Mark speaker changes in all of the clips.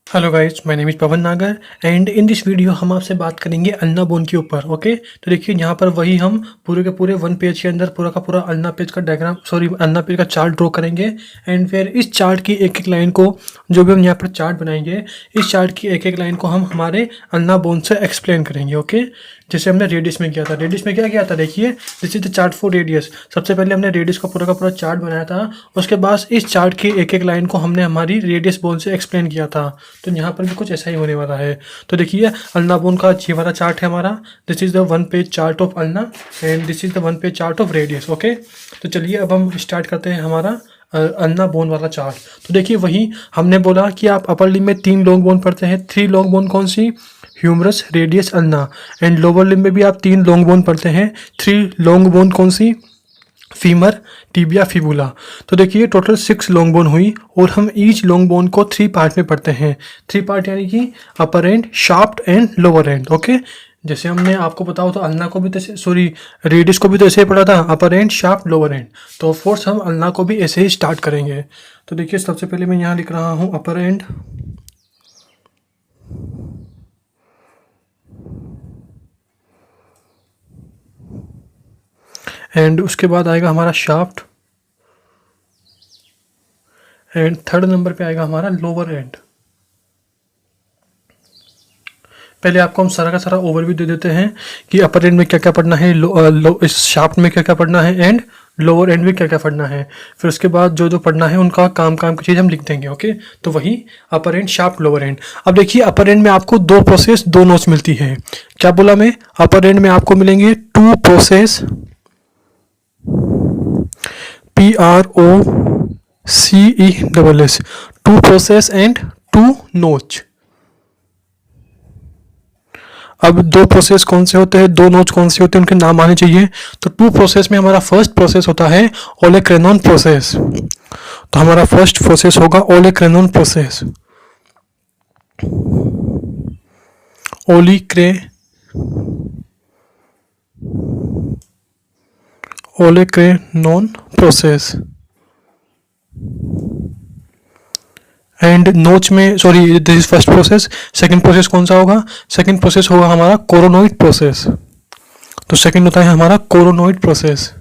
Speaker 1: Hello guys, my name is Pawan Nagar and in this video हम आपसे बात करेंगे अल्ना बोन के ऊपर। ओके, तो देखिए यहाँ पर वही हम पूरे के पूरे वन पेज के अंदर पूरा का पूरा अल्ना पेज का डायग्राम अल्ना पेज का चार्ट ड्रॉ करेंगे। एंड फिर इस चार्ट की एक एक लाइन को, जो भी हम यहाँ पर चार्ट बनाएंगे, इस चार्ट की एक एक लाइन को हम हमारे अल्ना बोन से एक्सप्लेन करेंगे। ओके, जैसे हमने रेडियस में किया था। रेडियस में क्या किया था, देखिए this is the chart for radius. सबसे पहले हमने रेडियस का पूरा चार्ट बनाया था। उसके बाद इस चार्ट की एक एक लाइन को हमने हमारी रेडियस बोन से एक्सप्लेन किया था। तो यहाँ पर भी कुछ ऐसा ही होने वाला है। तो देखिए अल्ना बोन का ये वाला चार्ट है हमारा। This is the one page chart of ulna and this is the one page chart of radius. Okay, तो चलिए अब हम स्टार्ट करते हैं हमारा अल्ना बोन वाला चार्ट। तो देखिए वही हमने बोला कि आप अपर लिम्ब में 3 लॉन्ग बोन पढ़ते हैं। 3 लॉन्ग बोन कौन सी? Humerus, radius, ulna. And lower limb में भी आप 3 लॉन्ग बोन पढ़ते हैं। 3 लॉन्ग बोन कौन सी? Femur, tibia, fibula. तो देखिए टोटल 6 लॉन्ग बोन हुई और हम ईच लॉन्ग बोन को 3 पार्ट में पढ़ते हैं। 3 पार्ट यानी कि upper end, shaft end lower end. Okay, जैसे हमने आपको बताओ तो अल्ना को भी तो रेडियस को भी तो ऐसे ही पढ़ा था, अपर एंड, शाफ्ट, लोअर एंड। तो ऑफ कोर्स हम अल्ना को भी ऐसे ही स्टार्ट करेंगे। तो देखिए सबसे पहले मैं यहाँ लिख रहा हूँ अपर एंड, एंड उसके बाद आएगा हमारा शाफ्ट, एंड थर्ड नंबर पे आएगा हमारा लोअर एंड। पहले आपको हम सारा का सारा ओवरव्यू दे देते हैं कि अपर एंड में क्या क्या पढ़ना है, इस शाफ्ट में क्या क्या पढ़ना है, एंड लोअर एंड में क्या क्या पढ़ना है। फिर उसके बाद जो जो पढ़ना है उनका काम की चीज़ हम लिख देंगे। ओके, तो वही अपर एंड, शाफ्ट, लोअर एंड। अब देखिए अपर एंड में आपको 2 प्रोसेस, 2 नोट्स मिलती है। क्या बोला मैं? अपर एंड में आपको मिलेंगे 2 प्रोसेस, PROCESS, 2 प्रोसेस एंड 2 नोच। अब 2 प्रोसेस कौन से होते हैं, 2 नोच कौन से होते हैं, उनके नाम आने चाहिए। तो 2 प्रोसेस में हमारा फर्स्ट प्रोसेस होता है ओलेक्रेनॉन प्रोसेस। तो हमारा फर्स्ट प्रोसेस होगा ओलेक्रेनॉन प्रोसेस। ओलेक्रेनॉन प्रोसेस। एंड नोच में, sorry, this is first process. Second process कौन सा होगा? सेकंड प्रोसेस होगा हमारा कोरोनोइड प्रोसेस। तो सेकंड होता है हमारा कोरोनोइड प्रोसेस।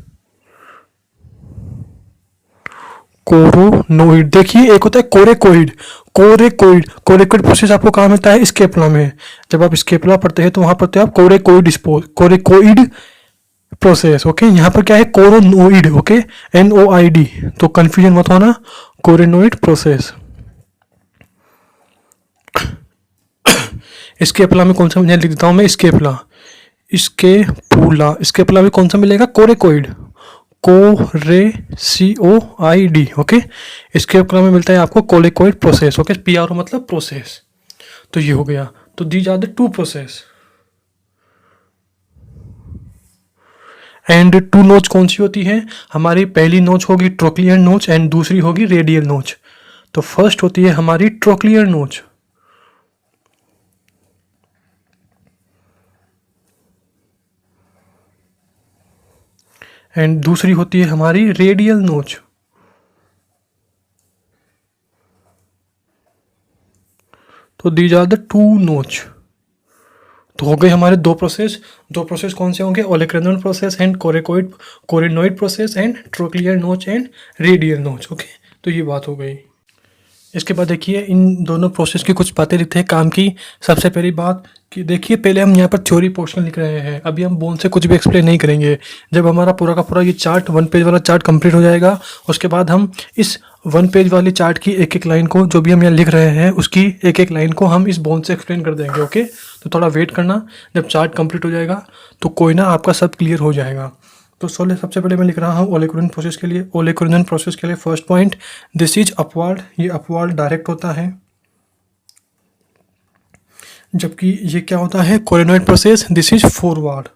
Speaker 1: कोरोनोइड। देखिए एक होता है कोरेकोइड। कोरेकोइड प्रोसेस आपको कहाँ मिलता है? स्केपुला में। जब आप स्केपुला पढ़ते हैं तो वहां पढ़ते हैं आप कोरेकोइड प्रोसेस। ओके, यहाँ पर क्या है? कोरोनोइड। Okay, NOID। तो कंफ्यूजन मत होना, कोरोनोइड प्रोसेस। स्केपुला में कौन सा लिख देता हूँ मैं? स्केपुला में कौन सा मिलेगा? Coracoid, COID। ओके, स्केपुला में मिलता है आपको कोरेकोइड प्रोसेस। ओके, PRO मतलब प्रोसेस। तो ये हो गया। तो these are the 2 process. And 2 notch कौन सी होती है हमारी? पहली नोच होगी ट्रोक्लियर नोच एंड दूसरी होगी रेडियल नोच। तो फर्स्ट होती है हमारी ट्रोक्लियर नोच, एंड दूसरी होती है हमारी रेडियल नोच। तो दीज आर द 2 नोच। तो हो गए हमारे 2 प्रोसेस। 2 प्रोसेस कौन से होंगे? Olecranon process and coronoid process and trochlear notch and radial notch. Okay, तो ये बात हो गई। इसके बाद देखिए इन दोनों प्रोसेस की कुछ बातें लिखते हैं काम की। सबसे पहली बात कि देखिए पहले हम यहाँ पर थ्योरी पोर्शन लिख रहे हैं। अभी हम बोन से कुछ भी एक्सप्लेन नहीं करेंगे। जब हमारा पूरा का पूरा ये चार्ट, 1 पेज वाला चार्ट कंप्लीट हो जाएगा, उसके बाद हम इस 1 पेज वाली चार्ट की एक एक लाइन को, जो भी हम यहाँ लिख रहे हैं, उसकी एक एक लाइन को हम इस बोन से एक्सप्लेन कर देंगे। ओके, तो थोड़ा वेट करना, जब चार्ट कंप्लीट हो जाएगा तो कोई ना आपका सब क्लियर हो जाएगा। तो सबसे पहले मैं लिख रहा हूँ ओलेक्रेनॉन प्रोसेस के लिए first point, this is upward. ये अपवर्ड डायरेक्ट होता है, जबकि ये क्या होता है? Coronoid process, this is forward,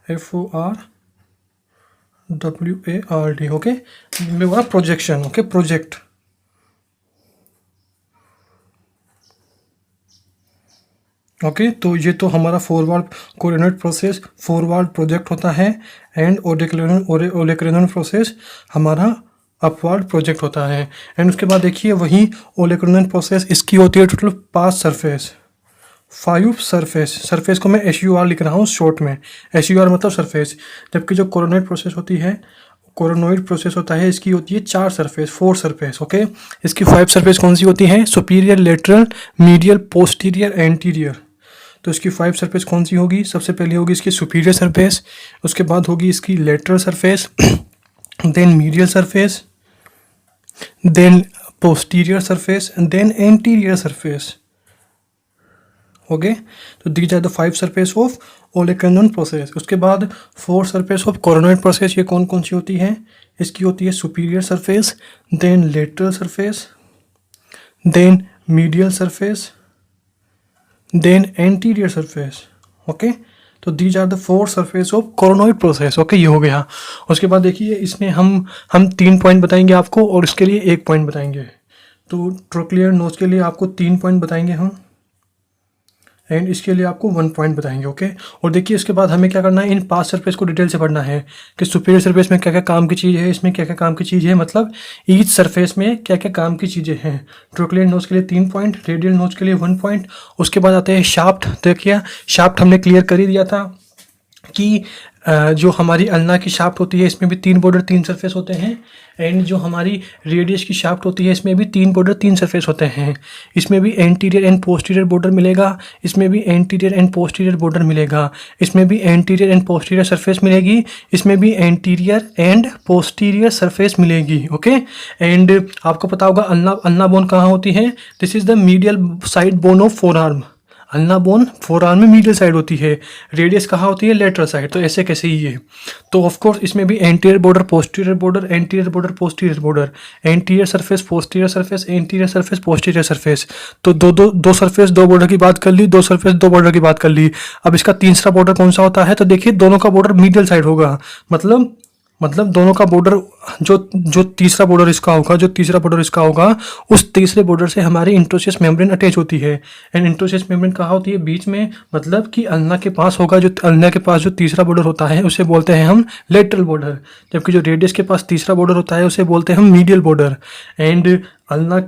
Speaker 1: FORWARD। Okay, में हुआ प्रोजेक्शन। Okay, project. ओके, तो ये तो हमारा forward coronoid process forward project होता है, एंड ओलेक्रेनॉन प्रोसेस हमारा अपवर्ड प्रोजेक्ट होता है। एंड उसके बाद देखिए वही ओलेकुलर प्रोसेस, इसकी होती है टोटल 5 सरफेस, 5 सरफेस को मैं SUR लिख रहा हूँ शॉर्ट में, SUR मतलब सरफेस। जबकि जो कोरोनॉइड प्रोसेस होती है, कोरोनॉइड प्रोसेस होता है, इसकी होती है 4 सरफेस, 4 सरफेस। ओके, इसकी 5 सरफेस कौन सी होती है? Superior, lateral, medial, posterior, anterior. तो इसकी 5 सरफेस कौन सी होगी? सबसे पहले होगी इसकी सुपीरियर सरफेस, उसके बाद होगी इसकी lateral surface, then medial surface, then posterior surface, then anterior surface. Okay, तो these are the 5 surface of olecranon process. उसके बाद 4 सरफेस ऑफ कोरोनॉइड प्रोसेस, ये कौन कौन सी होती है? इसकी होती है superior surface, then lateral surface, then medial surface, then anterior surface. Okay, तो these are the 4 surface of coronoid process. Okay, ये हो गया। उसके बाद देखिए इसमें हम 3 पॉइंट बताएंगे आपको और इसके लिए 1 पॉइंट बताएंगे। तो ट्रोक्लियर नोज के लिए आपको 3 पॉइंट बताएंगे हम, एंड इसके लिए आपको 1 पॉइंट बताएंगे। ओके, और देखिए इसके बाद हमें क्या करना है, इन 5 सरफेस को डिटेल से पढ़ना है कि सुपीरियर सरफेस में क्या क्या काम की चीज़ है, इसमें क्या क्या काम की चीज़ है, मतलब ईच सरफेस में क्या क्या काम की चीज़ें हैं। ट्रोक्लियर नोज के लिए 3 पॉइंट, रेडियल नोज के लिए 1 पॉइंट। उसके बाद आते हैं शाफ्ट। देखिए शाफ्ट हमने क्लियर कर ही दिया था कि जो हमारी अल्ना की शाफ्ट होती है इसमें भी 3 बॉर्डर 3 सरफेस होते हैं, एंड जो हमारी रेडियस की शाफ्ट होती है इसमें भी 3 बॉर्डर 3 सरफेस होते हैं। इसमें भी एंटीरियर एंड पोस्टीरियर बॉर्डर मिलेगा, इसमें भी एंटीरियर एंड पोस्टीरियर बॉर्डर मिलेगा, इसमें भी एंटीरियर एंड पोस्टीरियर सरफेस मिलेगी, इसमें भी एंटीरियर एंड पोस्टीरियर सरफेस मिलेगी। ओके, एंड आपको पता होगा अल्ना बोन कहाँ होती है? This is the medial side bone of four arm. Ulna bone four arm में मीडियल साइड होती है, रेडियस कहाँ होती है? Lateral side. तो ऐसे कैसे ही है, तो ऑफ कोर्स इसमें भी anterior border, posterior border, anterior border, posterior border, anterior surface, posterior surface, anterior surface, posterior surface. तो दो सरफेस 2 बॉर्डर की बात कर ली, 2 सरफेस 2 बॉर्डर की बात कर ली। अब इसका तीसरा बॉर्डर कौन सा होता है? तो देखिए दोनों का बॉर्डर मीडियल साइड होगा, मतलब दोनों का बॉर्डर, जो तीसरा बॉर्डर इसका होगा, जो तीसरा बॉर्डर इसका होगा, उस तीसरे बॉर्डर से हमारी इंटरओसियस मेम्ब्रेन अटैच होती है। एंड इंटरओसियस मेम्ब्रेन कहाँ होती है? बीच में, मतलब कि अल्ना के पास होगा, जो अल्ना के पास जो तीसरा बॉर्डर होता है उसे बोलते हैं हम लेटरल बॉर्डर, जबकि जो रेडियस के पास तीसरा बॉर्डर होता है उसे बोलते हैं हम मीडियल बॉर्डर। एंड अल्ना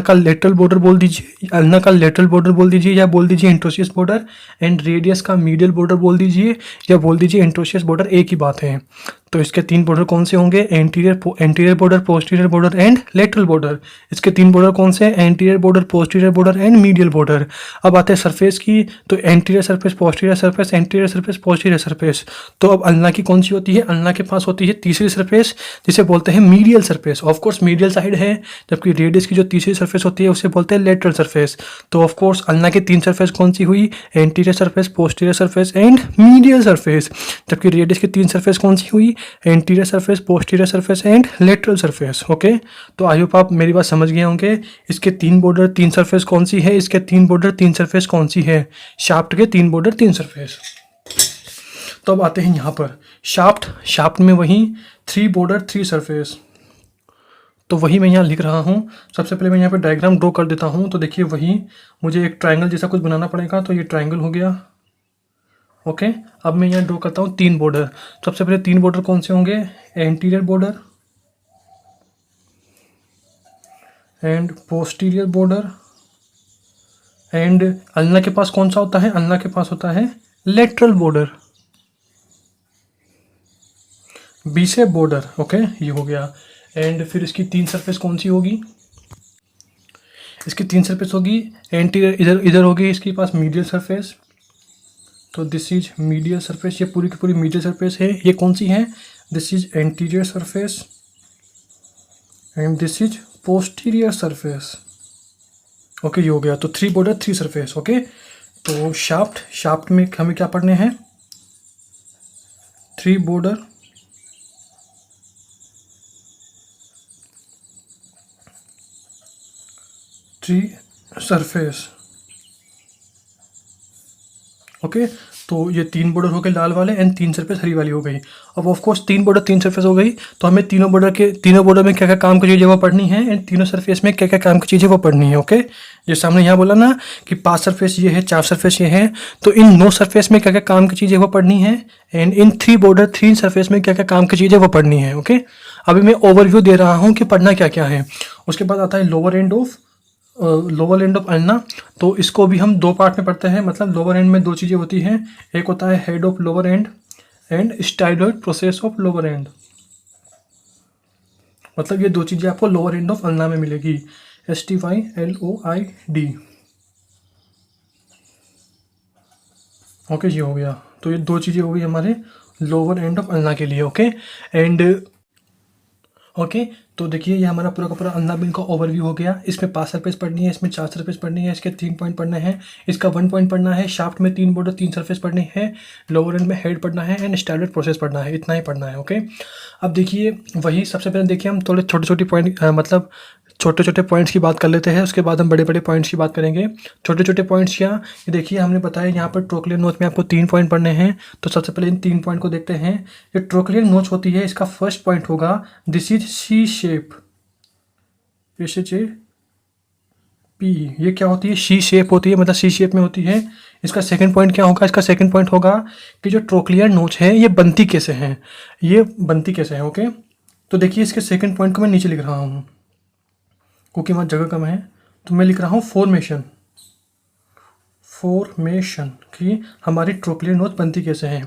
Speaker 1: का लेटरल बॉर्डर बोल दीजिए, अल्ना का लेटरल बॉर्डर बोल दीजिए, या बोल दीजिए इंटरओसियस बॉर्डर, एंड रेडियस का मीडियल बॉर्डर बोल दीजिए, या बोल दीजिए इंटरओसियस बॉर्डर, एक ही बात है। तो इसके 3 बॉर्डर कौन से होंगे? Anterior border, posterior border and lateral border. इसके 3 बॉर्डर कौन से? Anterior border, posterior border and medial border. अब आते हैं सरफेस की, तो anterior surface, posterior surface, anterior surface, posterior surface. तो अब अल्ना की कौन सी होती है? अल्ना के पास होती है तीसरी सरफेस, जिसे बोलते हैं medial surface. Of course medial side है, जबकि रेडियस की जो तीसरी सरफेस होती है उसे बोलते हैं लेटरल सरफेस। तो ऑफ कोर्स अल्ना की 3 सरफेस कौन सी हुई? Anterior surface, posterior surface and medial surface. जबकि रेडियस की 3 सरफेस कौन सी हुई? Anterior surface, posterior surface and lateral surface. Okay, तो आई होप आप मेरी बात समझ गए होंगे। इसके 3 बॉर्डर 3 सरफेस कौन सी है? इसके 3 बॉर्डर 3 सरफेस कौन सी है? शाफ्ट के 3 बॉर्डर 3 सरफेस। तो अब आते हैं यहाँ पर शाफ्ट में वही 3 बॉर्डर 3 सरफेस। तो वही मैं यहाँ लिख रहा हूँ। सबसे पहले मैं यहाँ पे डायग्राम ड्रॉ कर देता हूँ। तो देखिए वही मुझे एक ट्रायंगल जैसा कुछ बनाना पड़ेगा, तो ये ट्रायंगल हो गया। ओके, अब मैं यहाँ ड्रॉ करता हूँ 3 बॉर्डर। सबसे पहले 3 बॉर्डर कौन से होंगे? Anterior border and posterior border, and ulna के पास कौन सा होता है? अल्ना के पास होता है लेटरल बॉर्डर, बीसेप बॉर्डर। ओके, ये हो गया। एंड फिर इसकी 3 सरफेस कौन सी होगी? इसकी 3 सरफेस होगी एंटीरियर, इधर होगी इसके पास मीडियल सरफेस। तो दिस इज मीडियल सरफेस, ये पूरी की पूरी मीडियल सरफेस है। ये कौन सी है? This is anterior surface and this is posterior surface. Okay, ये हो गया। तो 3 बॉर्डर 3 सरफेस। ओके, तो शाफ्ट में हमें क्या पढ़ने हैं? 3 बॉर्डर 3 सरफेस। ओके, तो ये 3 बॉर्डर हो गए लाल वाले एंड 3 सरफेस हरी वाली हो गई। अब ऑफ कोर्स 3 बॉर्डर 3 सरफेस हो गई, तो हमें तीनों बॉर्डर में क्या क्या काम की चीज़ें वो पढ़नी है, एंड तीनों सरफेस में क्या क्या काम की चीज़ें वो पढ़नी है। ओके, जैसे हमने यहाँ बोला ना कि 5 सरफेस ये है, 4 सरफेस ये है, तो इन 9 सरफेस में क्या क्या काम की चीज़ें वो पढ़नी है, एंड इन 3 बॉर्डर 3 सरफेस में क्या क्या काम की चीज़ें वो पढ़नी है। ओके, अभी मैं ओवरव्यू दे रहा हूँ कि पढ़ना क्या क्या है। उसके बाद आता है लोअर एंड ऑफ अल्ना। तो इसको भी हम दो पार्ट में पढ़ते हैं, मतलब लोअर एंड में दो चीज़ें होती हैं, एक होता है head of lower and and styloid process of lower and. मतलब ये दो चीज़ें आपको लोअर एंड ऑफ अल्ना में मिलेगी, STYLOID। ओके, ये हो गया। तो ये दो चीज़ें हो गई हमारे लोअर एंड ऑफ अल्ना के लिए। ओके एंड ओके तो देखिए ये हमारा पूरा का पूरा अल्ना बीन का ओवरव्यू हो गया। इसमें 5 सरफेस पढ़नी है, इसमें 4 सरफेस पढ़नी है, इसके 3 पॉइंट पढ़ने हैं, इसका 1 पॉइंट पढ़ना है, शाफ्ट में 3 बॉर्डर 3 सरफेस पढ़नी है, लोअर एंड में हेड पढ़ना है एंड स्टैंडर्ड प्रोसेस पढ़ना है। इतना ही पढ़ना है। ओके, अब देखिए वही सबसे पहले देखिए हम थोड़े छोटे छोटे पॉइंट मतलब छोटे छोटे पॉइंट्स की बात कर लेते हैं, उसके बाद हम बड़े बड़े पॉइंट्स की बात करेंगे। छोटे छोटे पॉइंट्स क्या, ये देखिए हमने बताया यहाँ पर ट्रोक्लियर नोच में आपको 3 पॉइंट पढ़ने हैं। तो सबसे पहले इन 3 पॉइंट को देखते हैं। ये ट्रोक्लियर नोच होती है, इसका फर्स्ट पॉइंट होगा this is C shape, P. ये क्या होती है, सी शेप होती है, मतलब सी शेप में होती है। इसका सेकंड पॉइंट क्या होगा, इसका सेकंड पॉइंट होगा कि जो ट्रोक्लियर नोच है ये बनती कैसे हैं, ये बनती कैसे है। ओके, तो देखिए इसके सेकंड पॉइंट को मैं नीचे लिख रहा हूँ क्योंकि वहाँ जगह कम है, तो मैं लिख रहा हूँ फॉर्मेशन कि हमारी ट्रोक्लियर नोच बनती कैसे है।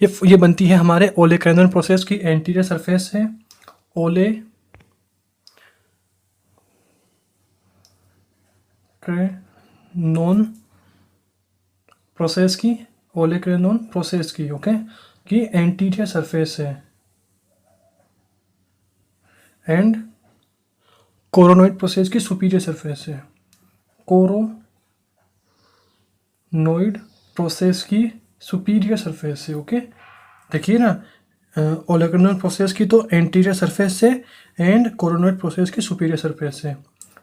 Speaker 1: ये बनती है हमारे ओलेकैनन प्रोसेस की एंटीरियर सरफेस से, ओलेकैनोन प्रोसेस की ओके कि एंटीरियर सरफेस है एंड कोरोनोइड प्रोसेस की सुपीरियर सरफेस है, कोरोनोइड प्रोसेस की सुपीरियर सरफेस से। ओके, देखिए ना, ओलेकैनोन प्रोसेस की तो एंटीरियर सरफेस से एंड कोरोनोइड प्रोसेस की सुपीरियर सरफेस से,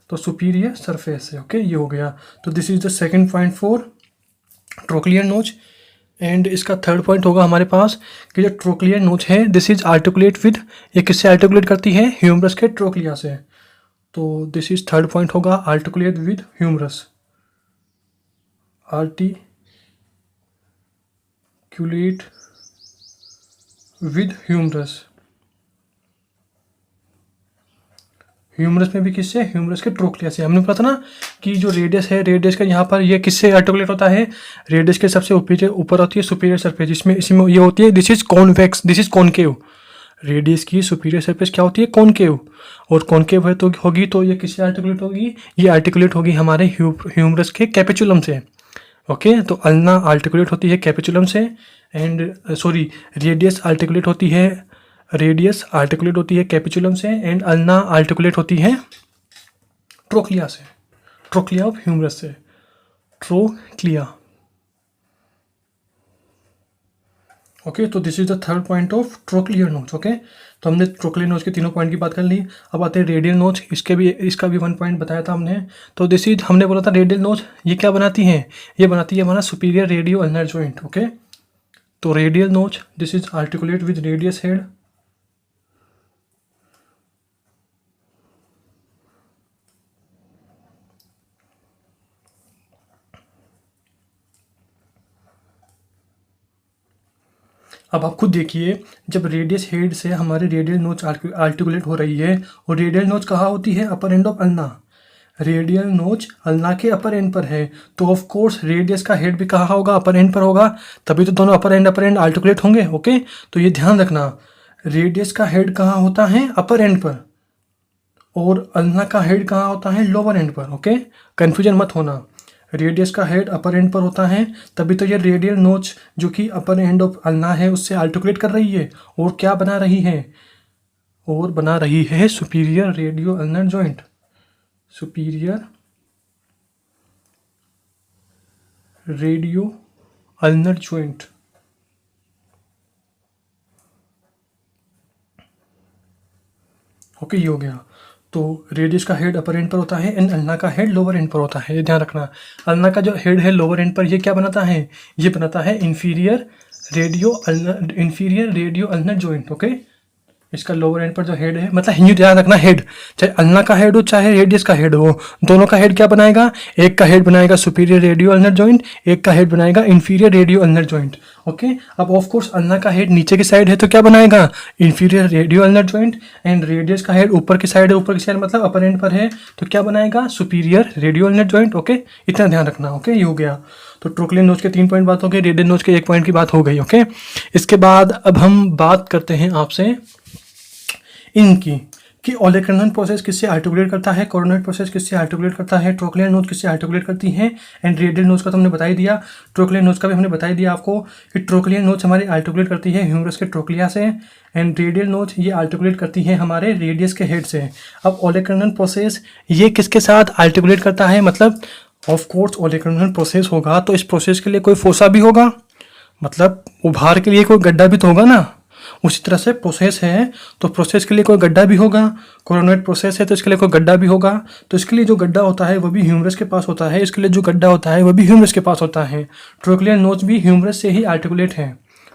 Speaker 1: तो सुपीरियर सरफेस से। ओके, ये हो गया। तो this is the second point for trochlear notch. And इसका थर्ड पॉइंट होगा हमारे पास कि जो ट्रोक्लियर नोच है दिस इज आर्टिकुलेट विद, ये किससे आर्टिकुलेट करती है, ह्यूमरस के ट्रोक्लिया से। तो दिस इज थर्ड पॉइंट होगा articulate with humerus, articulate with humerus. Humerus में भी किससे, ह्यूमरस के ट्रोक्लिया से। हमने पता ना कि जो रेडियस है, रेडियस का यहाँ पर ये किससे आर्टिकुलेट होता है, रेडियस के सबसे ऊपर होती है सुपीरियर सरफेस, जिसमें इसमें ये होती है this is convex, this is concave. Radius की सुपीरियर सरफेस क्या होती है, कॉनकेव, और कॉनकेव है तो होगी, तो ये किससे आर्टिकुलेट होगी, ये आर्टिकुलेट होगी हमारे ह्यूमरस के कैपिचुलम से। ओके, तो अल्ना आर्टिकुलेट होती है कैपिचुलम से एंड सॉरी रेडियस आर्टिकुलेट होती है कैपिचुलम से एंड अल्ना आर्टिकुलेट होती है ट्रोक्लिया से, ट्रोक्लिया ऑफ ह्यूमरस से, ट्रोक्लिया। ओके, तो this is the third point of trochlear नोच। ओके, तो हमने ट्रोक्लियर नोच के तीनों पॉइंट की बात कर ली। अब आते हैं रेडियल नोच, इसका भी 1 पॉइंट बताया था हमने। तो दिस इज, हमने बोला था रेडियल नोच ये क्या बनाती है, ये बनाती है हमारा superior radio ulnar joint. Okay, तो रेडियल नोच this is articulate with radius head, अब आप खुद देखिए, जब रेडियस हेड से हमारे रेडियल नोच आर्टिकुलेट हो रही है, और रेडियल नोच कहाँ होती है, upper end of ulna. Radial नोच अल्ना के अपर एंड पर है, तो ऑफ कोर्स रेडियस का हेड भी कहाँ होगा, अपर एंड पर होगा, तभी तो दोनों अपर एंड आर्टिकुलेट होंगे। ओके, तो ये ध्यान रखना, रेडियस का हेड कहाँ होता है, अपर एंड पर, और अल्ना का हेड कहाँ होता है, लोअर एंड पर। ओके, कन्फ्यूजन मत होना, रेडियस का हेड अपर एंड पर होता है, तभी तो ये रेडियल नोच जो कि अपर एंड ऑफ अल्ना है उससे आर्टिकुलेट कर रही है, और क्या बना रही है, और बना रही है superior radio ulnar joint, superior radio ulnar joint. Okay, ये हो गया। तो रेडियस का हेड अपर एंड पर होता है एंड अल्ना का हेड लोअर एंड पर होता है, ये ध्यान रखना। अल्ना का जो हेड है लोअर एंड पर, ये क्या बनाता है, ये बनाता है inferior radio ulnar joint. Okay, इसका लोअर एंड पर जो हेड है, मतलब हिंदी ध्यान रखना, हेड चाहे अल्ना का हेड हो चाहे रेडियस का हेड हो, दोनों का हेड क्या बनाएगा, एक का हेड बनाएगा सुपीरियर रेडियो अल्नर जॉइंट, एक का हेड बनाएगा inferior radio ulnar joint. Okay, अब ऑफ कोर्स अल्ना का हेड नीचे की साइड है तो क्या बनाएगा, inferior radio ulnar joint, and radius का हेड ऊपर की साइड है, ऊपर की साइड मतलब अपर एंड पर है तो क्या बनाएगा, superior radio ulnar joint. Okay, इतना ध्यान रखना। ओके, ये हो गया। तो ट्रोक्लियन नोच के 3 पॉइंट बात हो गई, रेडियल नोच के 1 पॉइंट की बात हो गई। ओके, इसके बाद अब हम बात करते हैं आपसे इनकी कि ओलेकर्नल प्रोसेस किससे आर्टिकुलेट करता है, कोरोनोइड प्रोसेस किससे आर्टिकुलेट करता है, ट्रोक्लियर नोच किससे आर्टिकुलेट करती है, एंड रेडियल नोच का तो हमने बता ही दिया, ट्रोक्लियर नोच का भी हमने बता ही दिया आपको कि ट्रोक्लियर नोच हमारी आर्टिकुलेट करती है ह्यूमरस के ट्रोक्लिया से, एंड रेडियल नोच ये आर्टिकुलेट करती है हमारे रेडियस के हेड से। अब ओलेकर्नल प्रोसेस ये किसके साथ आर्टिकुलेट करता है, मतलब ऑफ कोर्स ओलेकर्नल प्रोसेस होगा तो इस प्रोसेस के लिए कोई फोसा भी होगा, मतलब उभार के लिए कोई गड्ढा भी तो होगा ना। उसी तरह से प्रोसेस है तो प्रोसेस के लिए कोई गड्ढा भी होगा, कोरोनोइड प्रोसेस है तो इसके लिए कोई गड्ढा भी होगा, तो इसके लिए जो गड्ढा होता है वो भी ह्यूमरस के पास होता है, इसके लिए जो गड्ढा होता है वो भी ह्यूमरस के पास होता है। ट्रोक्लियर नोच भी ह्यूमरस से ही आर्टिकुलेट है,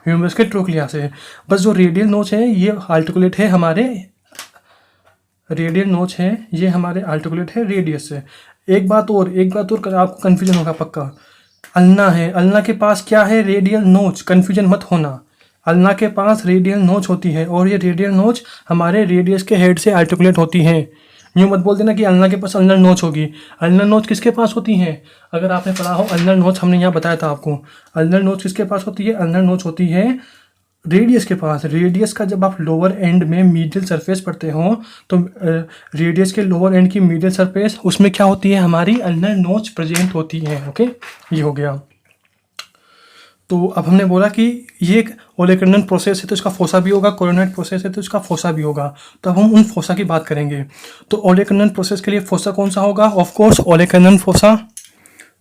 Speaker 1: ह्यूमरस के ट्रोक्लिया से। बस जो रेडियल नोच है ये आर्टिकुलेट है हमारे, रेडियल नोच है ये हमारे आर्टिकुलेट है रेडियस से। एक बात और आपको कन्फ्यूजन होगा पक्का, अल्ना है, अल्ना के पास क्या है, रेडियल नोच, कन्फ्यूजन मत होना, अल्ना के पास रेडियल नोच होती है और ये रेडियल नोच हमारे रेडियस के हेड से आर्टिकुलेट होती है। यूँ मत बोल देना कि अल्ना के पास अल्नर नोच होगी, अल्नर नोच किसके पास होती है, अगर आपने पढ़ा हो अल्नर नोच, हमने यहाँ बताया था आपको, अल्नर नोच किसके पास होती है, अल्नर नोच होती है रेडियस के पास। रेडियस का जब आप लोअर एंड में मीडियल सरफेस पढ़ते हो तो रेडियस के लोअर एंड की मीडियल सरफेस उसमें क्या होती है, हमारी अल्नर नोच प्रेजेंट होती है। ओके, ये हो गया। तो अब हमने बोला कि ये एक ओलेकर्नल प्रोसेस है तो इसका फोसा भी होगा, कोरोनोइड प्रोसेस है तो इसका फोसा भी होगा, तो अब हम उन फोसा की बात करेंगे। तो ओलेकर्नल प्रोसेस के लिए फोसा कौन सा होगा, ऑफ कोर्स ओलेकर्नल फोसा।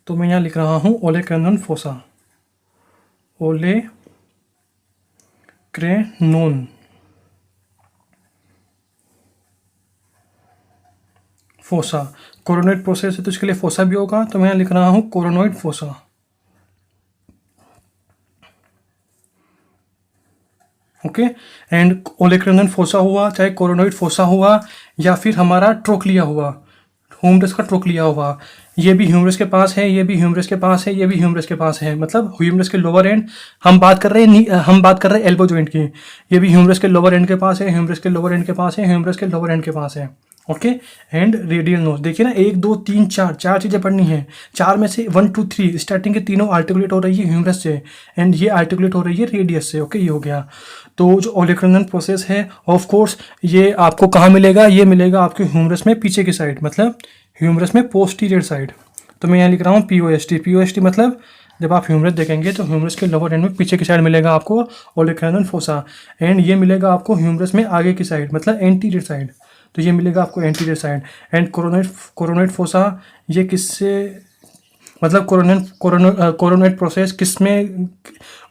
Speaker 1: तो मैं यहाँ लिख रहा हूँ ओलेकर्नल फोसा, ओलेक्रेनोन फोसा। कोरोनोइड प्रोसेस है तो इसके लिए फोसा भी होगा, तो मैं यहाँ लिख रहा हूँ coronoid fossa. Okay, and ओलेक्रेनल fossa हुआ चाहे कोरोनोइड फोसा हुआ या फिर हमारा ट्रोक्लिया हुआ, ह्यूमरस का ट्रोक्लिया हुआ, ये भी ह्यूमरस के पास है, ये भी ह्यूमरस के पास है, ये भी ह्यूमरस के पास है, मतलब ह्यूमरस के लोअर एंड हम बात कर रहे हैं एल्बो जॉइंट की, ये भी ह्यूमरस के लोअर एंड के पास है, ह्यूमरस के लोअर एंड के पास है, ह्यूमरस के लोअर एंड के पास है। ओके, एंड रेडियल नोच देखिए ना, 1 2 3 4 चीज़ें पढ़नी है, 4 में से 1 2 3 स्टार्टिंग के तीनों आर्टिकुलेट हो रही है ह्यूमरस से, एंड ये आर्टिकुलेट हो रही है रेडियस से। ओके, ये हो गया। तो जो ओलेक्रेनल प्रोसेस है ऑफ कोर्स ये आपको कहाँ मिलेगा, ये मिलेगा आपके ह्यूमरस में पीछे की साइड, मतलब ह्यूमरस में पोस्टीरियर साइड। तो मैं यहाँ लिख रहा हूँ POST मतलब जब आप ह्यूमरस देखेंगे तो ह्यूमरस के लोअर एंड में पीछे की साइड मिलेगा आपको ओलेक्रेनल फोसा, एंड ये मिलेगा आपको ह्यूमरस में आगे की साइड मतलब एंटीरियर साइड, तो ये मिलेगा आपको anterior side. And coronoid fossa ये किससे, मतलब कोरोनोइड प्रोसेस किसमें,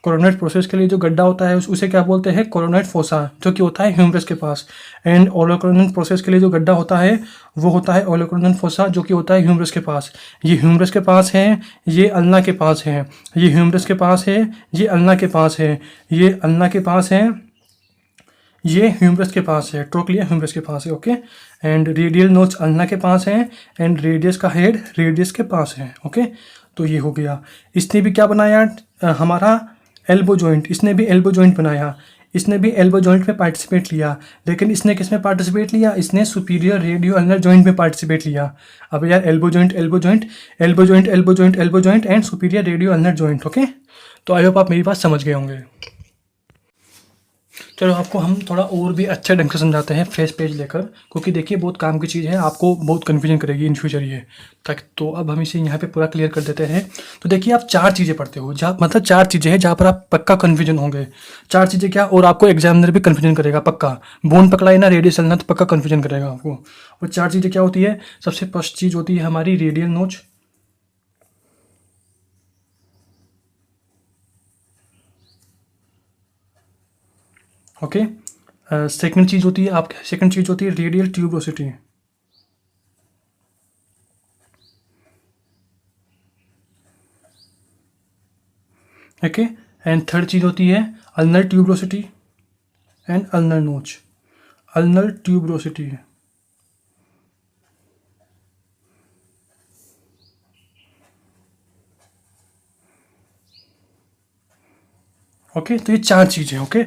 Speaker 1: कोरोनोइड प्रोसेस के लिए जो गड्ढा होता है उसे क्या बोलते हैं, कोरोनोइड फोसा, जो कि होता है ह्यूमरस के पास। एंड ओलेक्रेनल प्रोसेस के लिए जो गड्ढा होता है वो होता है ओलेक्रेनल फोसा, जो कि होता है ह्यूमरस के पास। ये ह्यूमरस के पास है, ये अल्ना के पास है, ये ह्यूमरस के पास है, ये अल्ना के पास है, ये अल्ना के पास है, ये ह्यूमरस के पास है, ट्रोक्लिया ह्यूमरस के पास है। ओके, एंड रेडियल नोच अल्ना के पास है, एंड रेडियस का हेड रेडियस के पास है। ओके, तो ये हो गया। इसने भी क्या बनाया, हमारा एल्बो जॉइंट, इसने भी एल्बो जॉइंट बनाया, इसने भी एल्बो जॉइंट में पार्टिसिपेट लिया, लेकिन इसने किस में पार्टिसिपेट लिया, इसने सुपीरियर रेडियो अल्नर जॉइंट में पार्टिसिपेट लिया। अब यार elbow joint elbow joint elbow joint elbow joint elbow joint and superior radio ulnar joint. Okay, तो आई होप आप मेरी बात समझ गए होंगे। चलो आपको हम थोड़ा और भी अच्छे ढंग से समझाते हैं फेस पेज लेकर, क्योंकि देखिए बहुत काम की चीज़ है, आपको बहुत कन्फ्यूजन करेगी इन फ्यूचर ये तक। तो अब हम इसे यहाँ पे पूरा क्लियर कर देते हैं। तो देखिए आप 4 चीज़ें पढ़ते हो, जहाँ मतलब 4 चीज़ें हैं जहाँ पर आप पक्का कन्फ्यूजन होंगे। 4 चीज़ें क्या, और आपको एग्जामिनर भी कन्फ्यूजन करेगा पक्का, बोन पकड़ाई ना रेडियस चलना तो पक्का कन्फ्यूजन करेगा आपको। वो 4 चीज़ें क्या होती है, सबसे फर्स्ट चीज़ होती है हमारी रेडियल नोच, ओके। सेकंड चीज़ होती है radial tuberosity, okay. And third चीज़ होती है ulnar tuberosity and ulnar notch. Ulnar tuberosity. Okay, तो ये 4 चीज़ें। ओके,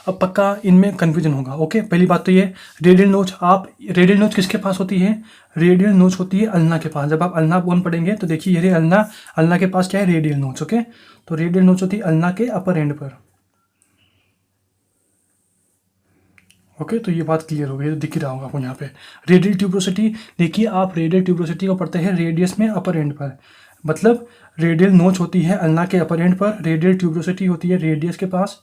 Speaker 1: अब पक्का इनमें कन्फ्यूजन होगा। ओके, पहली बात तो ये रेडियल नोच, आप रेडियल नोच किसके पास होती है? रेडियल नोच होती है अल्ना के पास। जब आप अल्ना बोन पढ़ेंगे तो देखिए ये अल्ना, अल्ना के पास क्या है? Radial notch. ओके, तो रेडियल नोच होती है अल्ना के अपर एंड पर। ओके, तो ये बात क्लियर हो गई, तो दिख ही रहा होगा आपको यहाँ पे रेडियल ट्यूबरोसिटी। देखिए आप रेडियल ट्यूबरोसिटी को पढ़ते हैं रेडियस में अपर एंड पर, मतलब रेडियल नोच होती है अल्ना के अपर एंड पर, रेडियल ट्यूबरोसिटी होती है रेडियस के पास,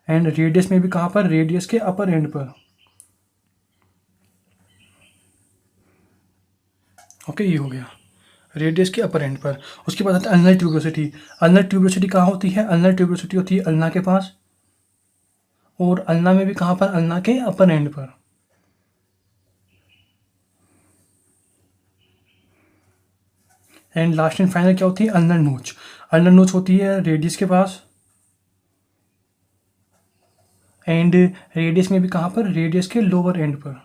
Speaker 1: एंड रेडियस में भी कहाँ पर? रेडियस के अपर एंड पर। ओके, ये हो गया रेडियस के अपर एंड पर। उसके बाद आता है अल्नर ट्यूबरोसिटी। अल्नर ट्यूबरोसिटी कहाँ होती है? अल्नर ट्यूबरोसिटी होती है अल्ना के पास, और अल्ना में भी कहाँ पर? अल्ना के अपर एंड पर। एंड लास्ट एंड फाइनल क्या होती है? Ulnar notch. अल्नर नोच होती है रेडियस के पास, एंड रेडियस में भी कहाँ पर? रेडियस के लोअर एंड पर।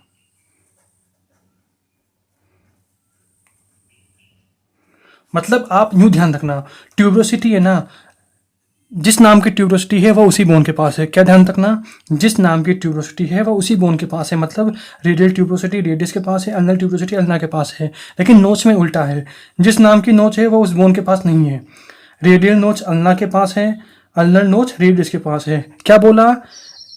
Speaker 1: मतलब आप यूं ध्यान रखना, ट्यूबरोसिटी है ना, जिस नाम की ट्यूबरोसिटी है वह उसी बोन के पास है। क्या ध्यान रखना? जिस नाम की ट्यूबरोसिटी है वह उसी बोन के पास है। मतलब रेडियल ट्यूबरोसिटी रेडियस के पास है, अल्नर ट्यूबरोसिटी अल्ना के पास है। लेकिन नोच में उल्टा है, जिस नाम की नोच है वह उस बोन के पास नहीं है। रेडियल नोच अल्ना के पास है, अल्नर नोच रेडियस के पास है। क्या बोला?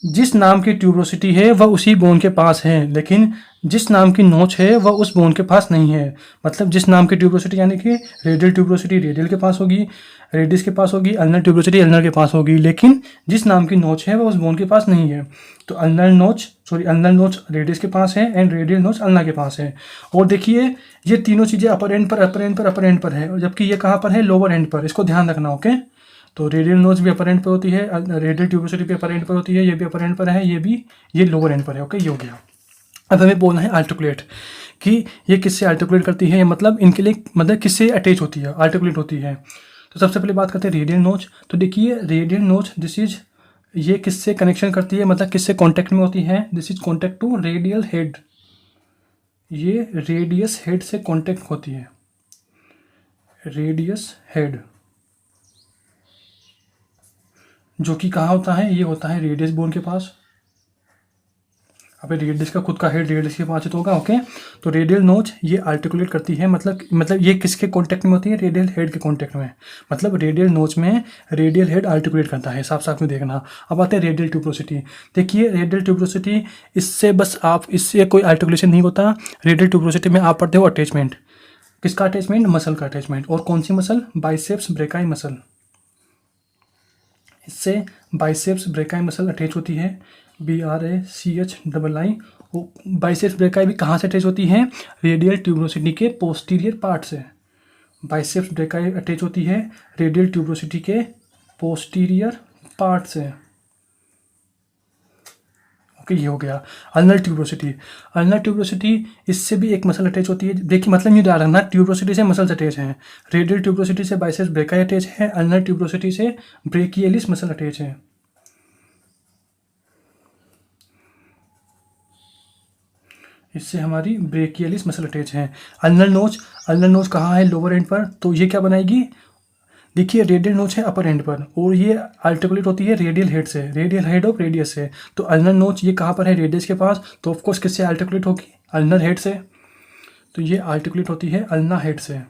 Speaker 1: जिस नाम की ट्यूबरोसिटी है वह उसी बोन के पास है, लेकिन जिस नाम की नोच है वह उस बोन के पास नहीं है। मतलब जिस नाम की ट्यूबरोसिटी यानी कि रेडियल ट्यूबरोसिटी रेडियल के पास होगी, रेडियस के पास होगी, अल्नर ट्यूबरोसिटी अल्नर के पास होगी, लेकिन जिस नाम की नोच है वह उस बोन के पास नहीं है। तो अल्नर नोच रेडियस के पास है, एंड रेडियल नोच अल्ना के पास है। और देखिए ये तीनों चीज़ें अपर एंड पर अपर एंड पर अपर एंड पर है, और जबकि ये कहाँ पर है? लोअर एंड पर। इसको ध्यान रखना। ओके, तो रेडियल नोच भी अपर एंड पर होती है, रेडियल ट्यूबरोसिटी भी अपर एंड पर होती है, ये भी अपर एंड पर है, ये लोअर एंड पर है। ओके, ये हो गया। अब हमें बोलना है आर्टिकुलेट, कि ये किससे आर्टिकुलेट करती है, मतलब इनके लिए मतलब किससे अटैच होती है, आर्टिकुलेट होती है। तो सबसे पहले बात करते हैं रेडियल नोच। तो देखिए रेडियल नोच दिस इज, ये किससे कनेक्शन करती है, मतलब किससे कॉन्टैक्ट में होती है? This is contact to radial head. ये रेडियस हेड से कॉन्टैक्ट होती है, रेडियस हेड, जो कि कहाँ होता है? ये होता है रेडियस बोन के पास। अब रेडियस का खुद का हेड रेडियस के पास तो होगा। ओके, तो रेडियल नोच ये आर्टिकुलेट करती है, मतलब ये किसके कांटेक्ट में होती है? रेडियल हेड के कांटेक्ट में। मतलब रेडियल नोच में रेडियल हेड आर्टिकुलेट करता है, साफ साफ में देखना। अब आते हैं रेडियल ट्यूबरोसिटी। देखिए रेडियल ट्यूबरोसिटी, इससे बस आप, इससे कोई आर्टिकुलेशन नहीं होता। रेडियल ट्यूबरोसिटी में आप पढ़ते हो अटैचमेंट। किसका अटैचमेंट? मसल का अटैचमेंट। और कौन सी मसल? Biceps brachii muscle. इससे बाइसेप्स ब्रेकाई मसल अटैच होती है, BRACHII। बाइसेप्स ब्रेकाई भी कहाँ से अटैच होती है? रेडियल ट्यूबरोसिटी के पोस्टीरियर पार्ट से। बाइसेप्स ब्रेकाई अटैच होती है रेडियल ट्यूबरोसिटी के पोस्टीरियर पार्ट से। ओके, ये हो गया। अल्नर ट्यूबरोसिटी, अल्नर ट्यूबरोसिटी, इससे भी एक मसल अटैच होती है। देखिए मतलब ये ध्यान रखना, ट्यूबरोसिटी से मसल्स अटैच हैं। रेडियल ट्यूबरोसिटी से बाइसेप्स ब्रेकाई अटैच है, अल्नर ट्यूबरोसिटी से ब्रेकियलिस मसल अटैच है। इससे हमारी ब्रेकियलिस मसल अटैच है। अल्नर नोच कहाँ है? लोअर एंड पर। तो ये क्या बनाएगी? देखिए रेडियल नोच है अपर एंड पर, और ये आर्टिकुलेट होती है रेडियल हेड से, रेडियल हेड ऑफ रेडियस से। तो अल्नर नोच ये कहाँ पर है? रेडियस के पास। तो ऑफकोर्स किससे आर्टिकुलेट होगी? अल्नर हेड से। तो ये आर्टिकुलेट होती है अल्ना हेड से।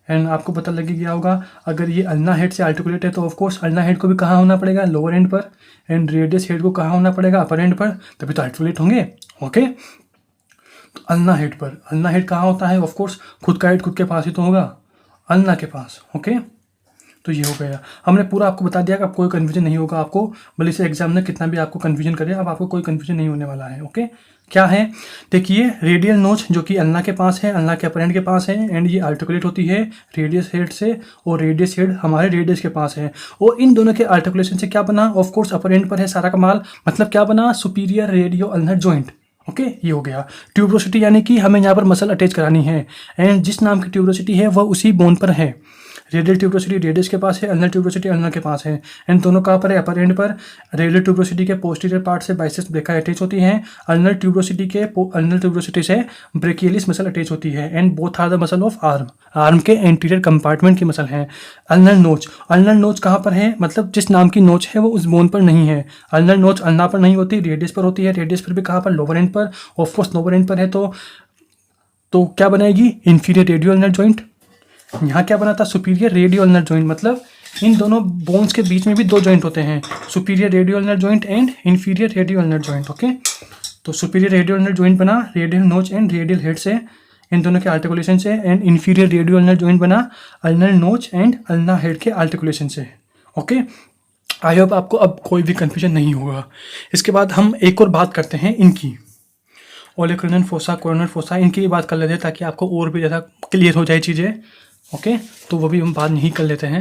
Speaker 1: एंड आपको पता लग गया होगा, अगर ये अल्ना हेड से आर्टिकुलेट है तो ऑफकोर्स अल्ना हेड को भी कहाँ होना पड़ेगा? लोअर एंड पर। एंड रेडियस हेड को कहाँ होना पड़ेगा? अपर एंड पर, तभी तो आर्टिकुलेट होंगे। ओके, तो अल्ना हेड पर, अल्ना हेड कहाँ होता है? ऑफकोर्स खुद का हेड खुद के पास ही तो होगा, अल्ना के पास। ओके, तो ये हो गया। हमने पूरा आपको बता दिया कि अब कोई कन्फ्यूजन नहीं होगा आपको, भले से एग्जाम में कितना भी आपको कन्फ्यूजन करे, अब आपको कोई कन्फ्यूजन नहीं होने वाला है। ओके, क्या है? देखिए रेडियल नोच जो कि अल्ना के पास है, अल्ना के अपर एंड के पास है, एंड ये आर्टिकुलेट होती है रेडियस हेड से, और रेडियस हेड हमारे रेडियस के पास है। और इन दोनों के आर्टिकुलेशन से क्या बना? ऑफकोर्स अपर एंड पर है सारा कमाल। मतलब क्या बना? Superior radio ulnar joint. Okay, ये हो गया। ट्यूबरोसिटी यानी कि हमें यहाँ पर मसल अटैच करानी है, एंड जिस नाम की ट्यूबरोसिटी है वह उसी बोन पर है। रेडियल ट्यूबरोसिटी रेडियस के पास है, अल्नर ट्यूबरोसिटी अल्नर के पास है। एंड दोनों कहाँ पर है? अपर एंड पर। रेडियल ट्यूबरोसिटी के पोस्टीरियर पार्ट से बाइसेप्स ब्रेका अटैच होती है, अल्नर ट्यूबरोसिटी से ब्रेकियलिस मसल अटैच होती है। And both are the muscle of arm के एंटीरियर कंपार्टमेंट की मसल है। अल्नर नोच कहाँ पर है? मतलब जिस नाम की नोच है वो उस बोन पर नहीं है। अल्नर नोच अल्ना पर नहीं होती, रेडियस पर होती है। रेडियस पर भी कहाँ पर? लोअर एंड पर। ऑफकोर्स लोअर एंड पर है तो क्या बनाएगी? Inferior radio ulnar joint. यहाँ क्या बना था? Superior radio ulnar joint. मतलब इन दोनों बोन्स के बीच में भी दो जॉइंट होते हैं, superior radio ulnar joint and inferior radio ulnar joint. Okay, तो सुपीरियर रेडियो अल्नर जॉइंट बना रेडियल नोच एंड रेडियल हेड से, इन दोनों के आर्टिकुलेशन से। And inferior radio ulnar joint बना अल्नर नोच एंड अल्ना हेड के आर्टिकुलेशन से। ओके, आई होप आपको अब कोई भी कंफ्यूजन नहीं होगा। इसके बाद हम एक और बात करते हैं इनकी, ओलेक्रेनल फोसा, कोरोनल फोसा, इनकी बात कर लेते हैं ताकि आपको और भी ज़्यादा क्लियर हो जाए चीज़ें। ओके, तो वो भी हम बात नहीं कर लेते हैं।